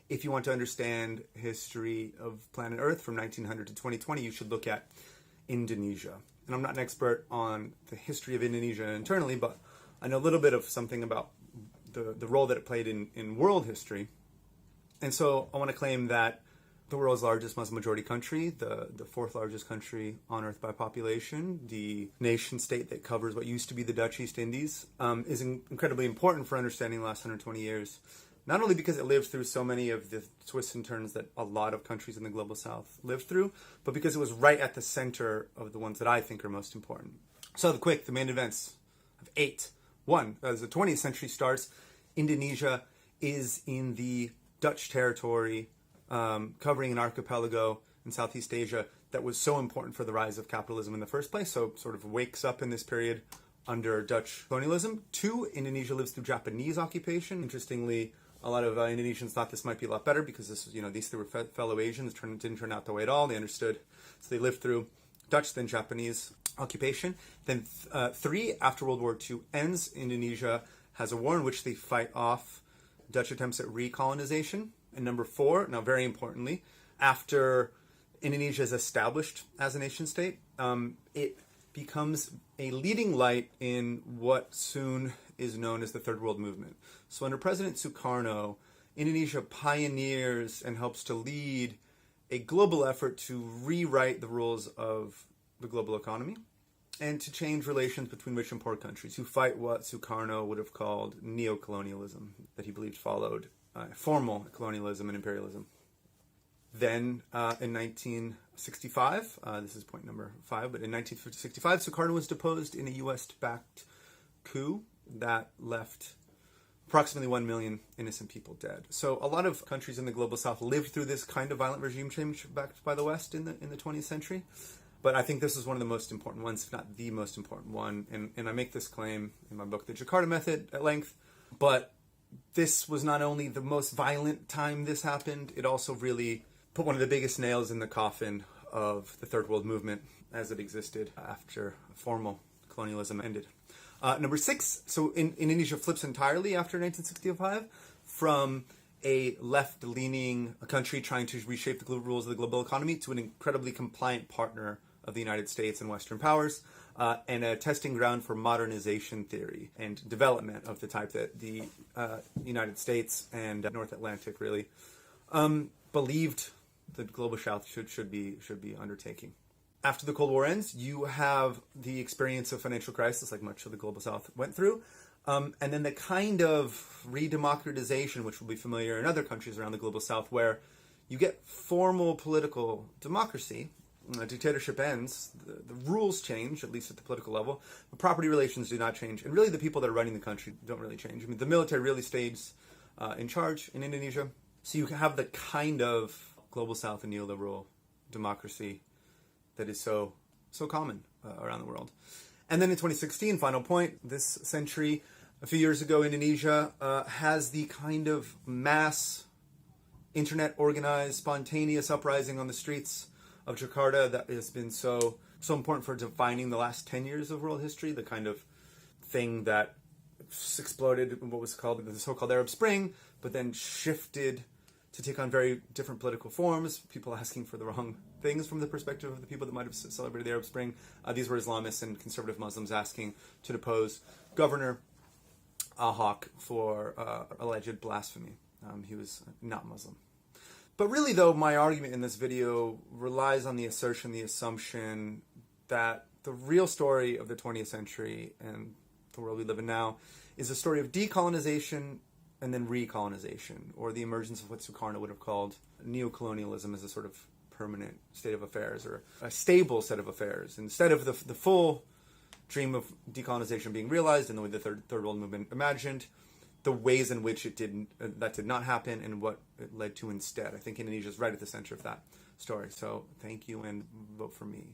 if you want to understand history of planet Earth from 1900 to 2020, you should look at Indonesia. And I'm not an expert on the history of Indonesia internally, but I know a little bit of something about the role that it played in world history. And so I want to claim that the world's largest Muslim majority country, the fourth largest country on Earth by population, the nation state that covers what used to be the Dutch East Indies, is incredibly important for understanding the last 120 years. Not only because it lived through so many of the twists and turns that a lot of countries in the global south lived through, but because it was right at the center of the ones that I think are most important. So the main events of 8. 1, as the 20th century starts, Indonesia is in the Dutch territory, covering an archipelago in Southeast Asia that was so important for the rise of capitalism in the first place, so sort of wakes up in this period under Dutch colonialism. 2, Indonesia lives through Japanese occupation. Interestingly, a lot of Indonesians thought this might be a lot better because this, these three were fellow Asians. Didn't turn out that way at all. They understood. So they lived through Dutch, then Japanese occupation. Then 3, after World War II ends, Indonesia has a war in which they fight off Dutch attempts at recolonization. And number 4, now very importantly, after Indonesia is established as a nation state, it becomes a leading light in what soon is known as the Third World Movement. So under President Sukarno, Indonesia pioneers and helps to lead a global effort to rewrite the rules of the global economy and to change relations between rich and poor countries who fight what Sukarno would have called neo-colonialism, that he believed followed formal colonialism and imperialism. Then in 1965, this is point number 5, but in 1965, Sukarno was deposed in a US-backed coup that left approximately 1 million innocent people dead. So a lot of countries in the global south lived through this kind of violent regime change backed by the West in the 20th century. But I think this is one of the most important ones, if not the most important one. And I make this claim in my book, The Jakarta Method, at length. But this was not only the most violent time this happened, it also really put one of the biggest nails in the coffin of the Third World Movement as it existed after formal colonialism ended. Number 6, so Indonesia flips entirely after 1965 from a left-leaning country trying to reshape the global rules of the global economy to an incredibly compliant partner of the United States and Western powers, and a testing ground for modernization theory and development of the type that the United States and North Atlantic really believed the global south should be undertaking. After the Cold War ends, you have the experience of financial crisis, like much of the global south went through, and then the kind of redemocratization, which will be familiar in other countries around the global south, where you get formal political democracy. Dictatorship ends, the rules change, at least at the political level, but property relations do not change, and really the people that are running the country don't really change. I mean, the military really stays in charge in Indonesia, so you have the kind of global south and neoliberal democracy that is so common around the world. And then in 2016, final point, this century, a few years ago, Indonesia has the kind of mass internet organized, spontaneous uprising on the streets of Jakarta that has been so important for defining the last 10 years of world history, the kind of thing that exploded in what was called the so-called Arab Spring, but then shifted to take on very different political forms, people asking for the wrong things from the perspective of the people that might have celebrated the Arab Spring. These were Islamists and conservative Muslims asking to depose Governor Ahok for alleged blasphemy. He was not Muslim. But really, though, my argument in this video relies on the assumption that the real story of the 20th century and the world we live in now is a story of decolonization and then recolonization, or the emergence of what Sukarno would have called neocolonialism as a sort of permanent state of affairs, or a stable set of affairs. Instead of the full dream of decolonization being realized in the way the Third World Movement imagined, the ways in which that did not happen and what it led to instead. I think Indonesia is right at the center of that story. So thank you, and vote for me.